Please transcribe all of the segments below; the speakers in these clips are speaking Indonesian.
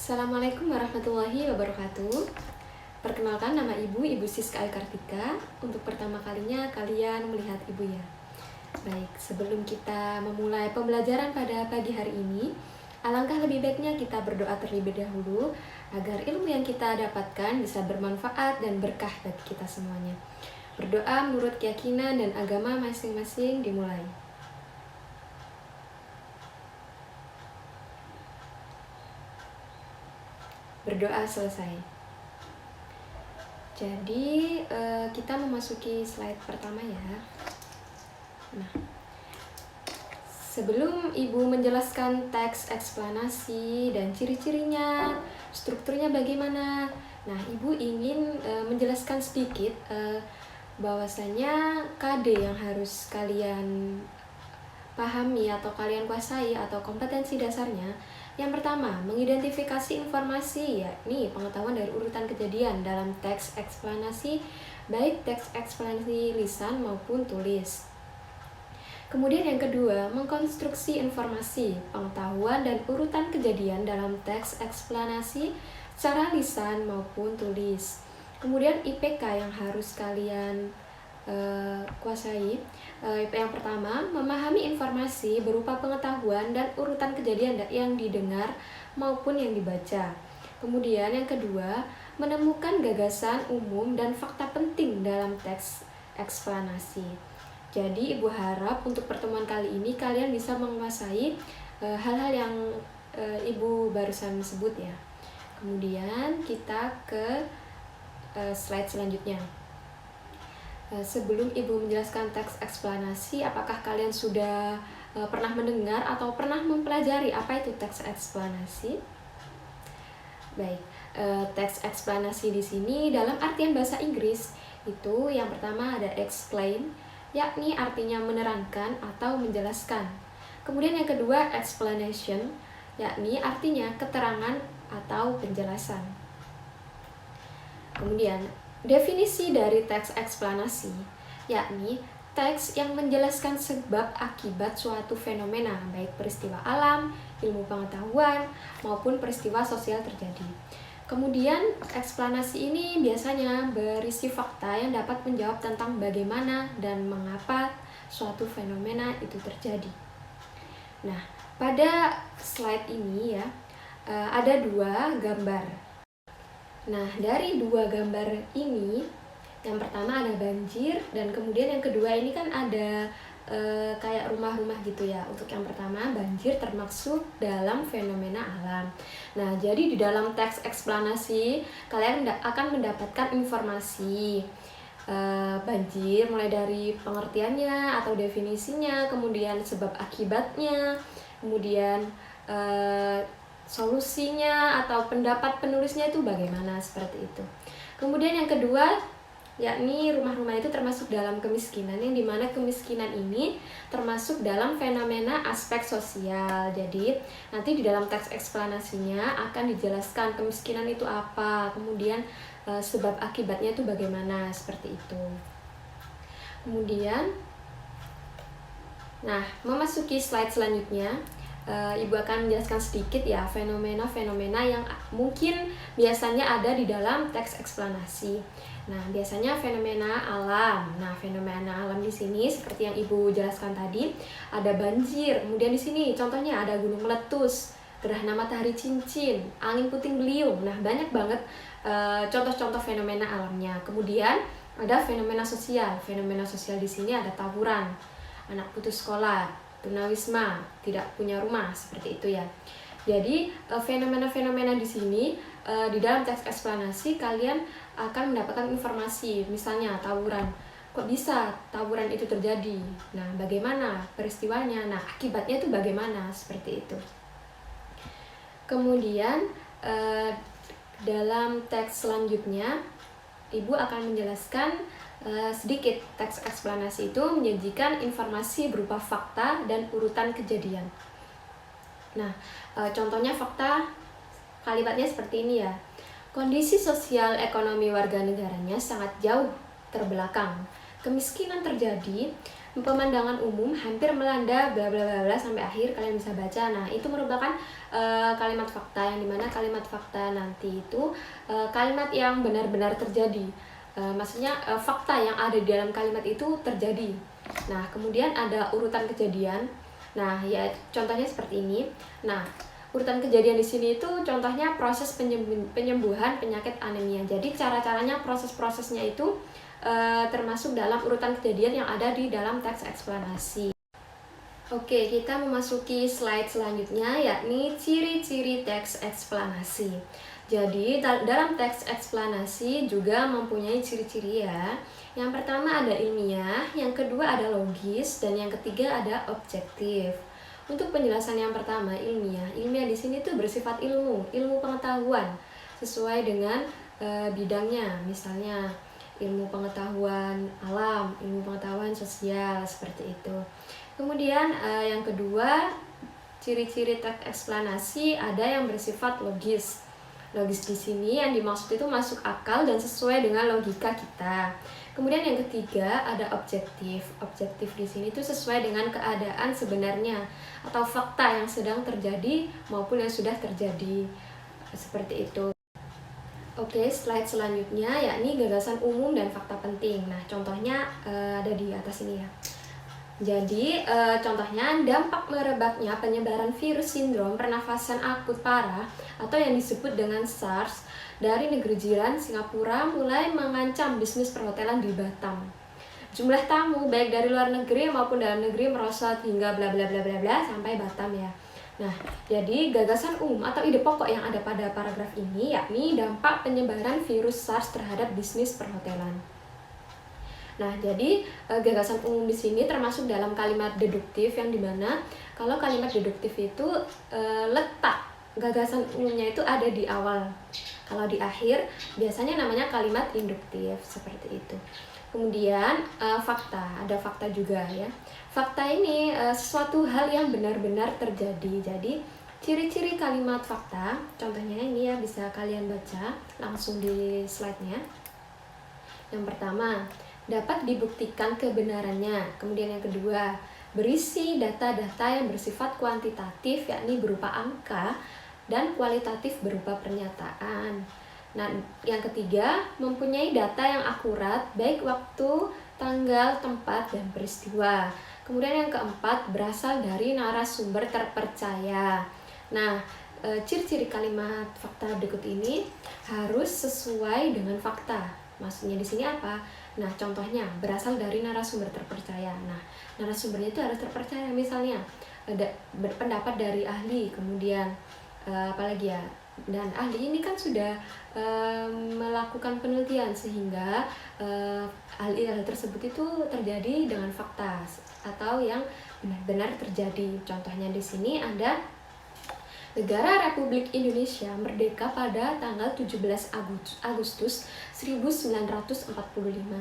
Assalamualaikum warahmatullahi wabarakatuh. Perkenalkan, nama Ibu Siska Kartika. Untuk pertama kalinya kalian melihat Ibu ya. Baik, sebelum kita memulai pembelajaran pada pagi hari ini, alangkah lebih baiknya kita berdoa terlebih dahulu agar ilmu yang kita dapatkan bisa bermanfaat dan berkah bagi kita semuanya. Berdoa menurut keyakinan dan agama masing-masing dimulai. Berdoa selesai. Jadi kita memasuki slide pertama ya. Nah, sebelum Ibu menjelaskan teks eksplanasi dan ciri-cirinya, strukturnya bagaimana, nah Ibu ingin menjelaskan sedikit bahwasanya KD yang harus kalian pahami atau kalian kuasai atau kompetensi dasarnya. Yang pertama, mengidentifikasi informasi, yakni pengetahuan dari urutan kejadian dalam teks eksplanasi, baik teks eksplanasi lisan maupun tulis. Kemudian yang kedua, mengkonstruksi informasi, pengetahuan dan urutan kejadian dalam teks eksplanasi secara lisan maupun tulis. Kemudian IPK yang harus kalian kuasai. Yang pertama, memahami informasi berupa pengetahuan dan urutan kejadian yang didengar maupun yang dibaca. Kemudian yang kedua, menemukan gagasan umum dan fakta penting dalam teks eksplanasi. Jadi Ibu harap untuk pertemuan kali ini kalian bisa menguasai hal-hal yang Ibu barusan sebut ya. Kemudian kita ke slide selanjutnya. Sebelum Ibu menjelaskan teks eksplanasi, apakah kalian sudah pernah mendengar atau pernah mempelajari apa itu teks eksplanasi? Baik, teks eksplanasi di sini dalam artian bahasa Inggris itu yang pertama ada explain, yakni artinya menerangkan atau menjelaskan. Kemudian yang kedua explanation, yakni artinya keterangan atau penjelasan. Kemudian definisi dari teks eksplanasi, yakni teks yang menjelaskan sebab akibat suatu fenomena, baik peristiwa alam, ilmu pengetahuan, maupun peristiwa sosial terjadi. Kemudian eksplanasi ini biasanya berisi fakta yang dapat menjawab tentang bagaimana dan mengapa suatu fenomena itu terjadi. Nah, pada slide ini ya, ada dua gambar. Nah, dari dua gambar ini, yang pertama ada banjir dan kemudian yang kedua ini kan ada kayak rumah-rumah gitu ya. Untuk yang pertama, banjir termasuk dalam fenomena alam. Nah, jadi di dalam teks eksplanasi kalian akan mendapatkan informasi banjir mulai dari pengertiannya atau definisinya, kemudian sebab akibatnya, kemudian solusinya atau pendapat penulisnya itu bagaimana, seperti itu. Kemudian yang kedua, yakni rumah-rumah itu termasuk dalam kemiskinan, yang dimana kemiskinan ini termasuk dalam fenomena aspek sosial. Jadi nanti di dalam teks eksplanasinya akan dijelaskan kemiskinan itu apa, kemudian sebab akibatnya itu bagaimana, seperti itu. Kemudian, nah memasuki slide selanjutnya, Ibu akan menjelaskan sedikit ya fenomena-fenomena yang mungkin biasanya ada di dalam teks eksplanasi. Nah, biasanya fenomena alam. Nah, fenomena alam di sini seperti yang Ibu jelaskan tadi, ada banjir. Kemudian di sini contohnya ada gunung meletus, gerhana matahari cincin, angin puting beliung. Nah, banyak banget contoh-contoh fenomena alamnya. Kemudian ada fenomena sosial. Fenomena sosial di sini ada tawuran, anak putus sekolah, tunawisma, tidak punya rumah, seperti itu ya. Jadi fenomena-fenomena di sini di dalam teks eksplanasi kalian akan mendapatkan informasi, misalnya tawuran. Kok bisa tawuran itu terjadi? Nah, bagaimana peristiwanya? Nah, akibatnya itu bagaimana? Seperti itu. Kemudian dalam teks selanjutnya Ibu akan menjelaskan sedikit. Teks eksplanasi itu menyajikan informasi berupa fakta dan urutan kejadian. Nah, contohnya fakta kalimatnya seperti ini ya. Kondisi sosial ekonomi warga negaranya sangat jauh terbelakang. Kemiskinan terjadi pemandangan umum hampir melanda bla bla bla bla sampai akhir kalian bisa baca. Nah, itu merupakan kalimat fakta, yang dimana kalimat fakta nanti itu kalimat yang benar-benar terjadi. Maksudnya fakta yang ada di dalam kalimat itu terjadi. Nah, kemudian ada urutan kejadian. Nah, ya contohnya seperti ini. Nah, urutan kejadian di sini itu contohnya proses penyembuhan penyakit anemia. Jadi cara-caranya, proses-prosesnya itu termasuk dalam urutan kejadian yang ada di dalam teks eksplanasi. Oke, kita memasuki slide selanjutnya, yakni ciri-ciri teks eksplanasi. Jadi, dalam teks eksplanasi juga mempunyai ciri-ciri ya. Yang pertama ada ilmiah, yang kedua ada logis, dan yang ketiga ada objektif. Untuk penjelasan yang pertama, ilmiah. Ilmiah di sini tuh bersifat ilmu pengetahuan sesuai dengan bidangnya. Misalnya ilmu pengetahuan alam, ilmu pengetahuan sosial, seperti itu. Kemudian yang kedua, ciri-ciri teks eksplanasi ada yang bersifat logis. Logis di sini yang dimaksud itu masuk akal dan sesuai dengan logika kita. Kemudian yang ketiga ada objektif. Objektif di sini itu sesuai dengan keadaan sebenarnya atau fakta yang sedang terjadi maupun yang sudah terjadi. Seperti itu. Oke, slide selanjutnya yakni gagasan umum dan fakta penting. Nah, contohnya ada di atas ini ya. Jadi, contohnya dampak merebaknya penyebaran virus sindrom pernafasan akut parah atau yang disebut dengan SARS dari negeri jiran Singapura mulai mengancam bisnis perhotelan di Batam. Jumlah tamu baik dari luar negeri maupun dalam negeri merosot hingga bla bla bla bla bla sampai Batam ya. Nah, jadi gagasan umum atau ide pokok yang ada pada paragraf ini yakni dampak penyebaran virus SARS terhadap bisnis perhotelan. Nah, jadi gagasan umum di sini termasuk dalam kalimat deduktif yang dimana kalau kalimat deduktif itu letak gagasan umumnya itu ada di awal. Kalau di akhir biasanya namanya kalimat induktif, seperti itu. Kemudian fakta, ada fakta juga ya. Fakta ini sesuatu hal yang benar-benar terjadi. Jadi ciri-ciri kalimat fakta, contohnya ini ya, bisa kalian baca langsung di slide-nya. Yang pertama, dapat dibuktikan kebenarannya. Kemudian yang kedua, berisi data-data yang bersifat kuantitatif yakni berupa angka dan kualitatif berupa pernyataan. Nah, yang ketiga, mempunyai data yang akurat baik waktu, tanggal, tempat, dan peristiwa. Kemudian yang keempat, berasal dari narasumber terpercaya. Nah, ciri-ciri kalimat fakta berikut ini harus sesuai dengan fakta. Maksudnya di sini apa? Nah, contohnya berasal dari narasumber terpercaya. Nah, narasumbernya itu harus terpercaya. Misalnya ada berpendapat dari ahli, kemudian apalagi ya, dan ahli ini kan sudah melakukan penelitian sehingga hal tersebut itu terjadi dengan fakta atau yang benar-benar terjadi. Contohnya di sini ada Negara Republik Indonesia merdeka pada tanggal 17 Agustus 1945.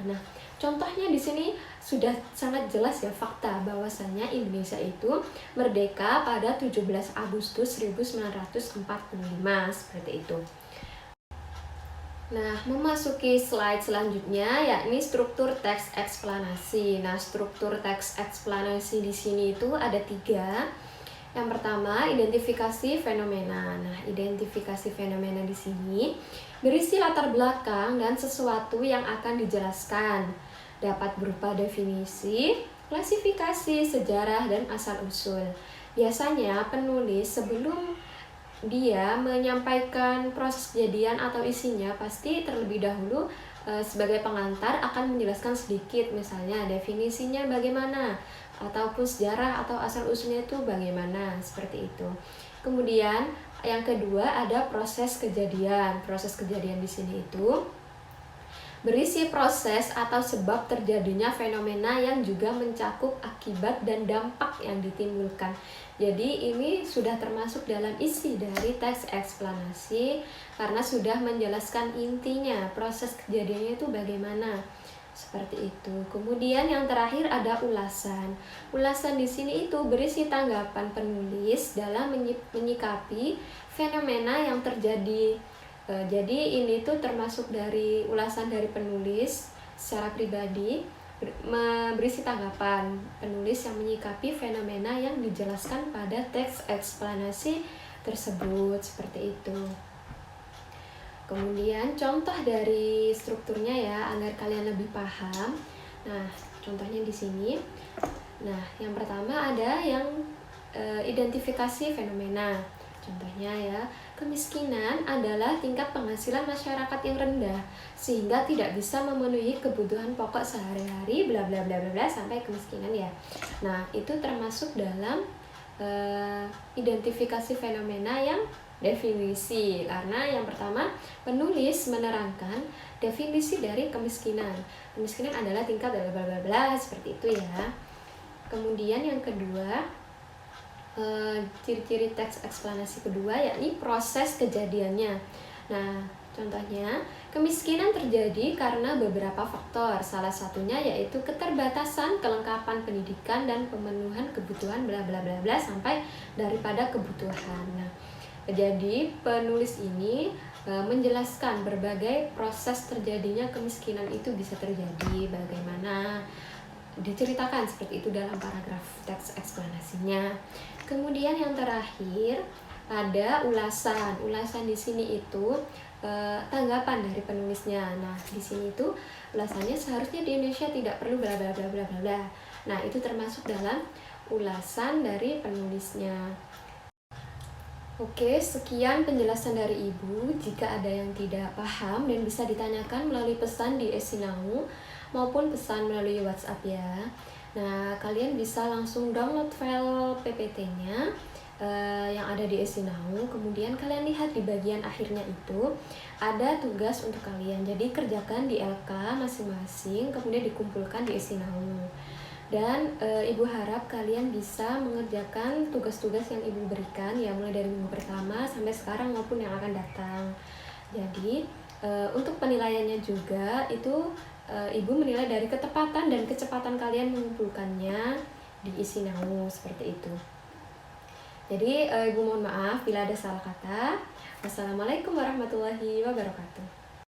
Nah, contohnya di sini sudah sangat jelas ya fakta bahwasannya Indonesia itu merdeka pada 17 Agustus 1945, seperti itu. Nah, memasuki slide selanjutnya yakni struktur teks eksplanasi. Nah, struktur teks eksplanasi di sini itu ada 3. Yang pertama, identifikasi fenomena. Nah, identifikasi fenomena di sini berisi latar belakang dan sesuatu yang akan dijelaskan. Dapat berupa definisi, klasifikasi, sejarah, dan asal-usul. Biasanya penulis sebelum dia menyampaikan proses kejadian atau isinya pasti terlebih dahulu sebagai pengantar akan menjelaskan sedikit, misalnya definisinya bagaimana, ataupun sejarah atau asal-usulnya itu bagaimana, seperti itu. Kemudian yang kedua ada proses kejadian. Proses kejadian di sini itu berisi proses atau sebab terjadinya fenomena yang juga mencakup akibat dan dampak yang ditimbulkan. Jadi ini sudah termasuk dalam isi dari teks eksplanasi karena sudah menjelaskan intinya proses kejadiannya itu bagaimana. Seperti itu. Kemudian yang terakhir ada ulasan. Ulasan di sini itu berisi tanggapan penulis dalam menyikapi fenomena yang terjadi. Jadi ini tuh termasuk dari ulasan dari penulis secara pribadi berisi tanggapan penulis yang menyikapi fenomena yang dijelaskan pada teks eksplanasi tersebut, seperti itu. Kemudian contoh dari strukturnya ya, agar kalian lebih paham. Nah, contohnya di sini. Nah, yang pertama ada yang identifikasi fenomena. Contohnya ya, kemiskinan adalah tingkat penghasilan masyarakat yang rendah sehingga tidak bisa memenuhi kebutuhan pokok sehari-hari bla bla bla bla bla sampai kemiskinan ya. Nah, itu termasuk dalam identifikasi fenomena yang definisi, karena yang pertama penulis menerangkan definisi dari kemiskinan. Kemiskinan adalah tingkat bla bla bla bla seperti itu ya. Kemudian yang kedua, ciri-ciri teks eksplanasi kedua yakni proses kejadiannya. Nah, contohnya kemiskinan terjadi karena beberapa faktor. Salah satunya yaitu keterbatasan kelengkapan pendidikan dan pemenuhan kebutuhan bla bla bla bla sampai daripada kebutuhan. Nah, jadi penulis ini menjelaskan berbagai proses terjadinya kemiskinan itu bisa terjadi, bagaimana diceritakan seperti itu dalam paragraf teks eksplanasinya. Kemudian yang terakhir ada ulasan. Ulasan di sini itu tanggapan dari penulisnya. Nah, di sini itu ulasannya seharusnya di Indonesia tidak perlu bla bla bla bla bla bla. Nah, itu termasuk dalam ulasan dari penulisnya. Oke, sekian penjelasan dari Ibu. Jika ada yang tidak paham dan bisa ditanyakan melalui pesan di Esinau maupun pesan melalui WhatsApp ya. Nah, kalian bisa langsung download file PPT-nya yang ada di Esinau. Kemudian kalian lihat di bagian akhirnya itu ada tugas untuk kalian. Jadi kerjakan di LK masing-masing, kemudian dikumpulkan di Esinau. Dan Ibu harap kalian bisa mengerjakan tugas-tugas yang Ibu berikan ya, mulai dari minggu pertama sampai sekarang maupun yang akan datang. Jadi untuk penilaiannya juga itu Ibu menilai dari ketepatan dan kecepatan kalian mengumpulkannya di Esinau seperti itu. Jadi Ibu mohon maaf bila ada salah kata. Wassalamualaikum warahmatullahi wabarakatuh.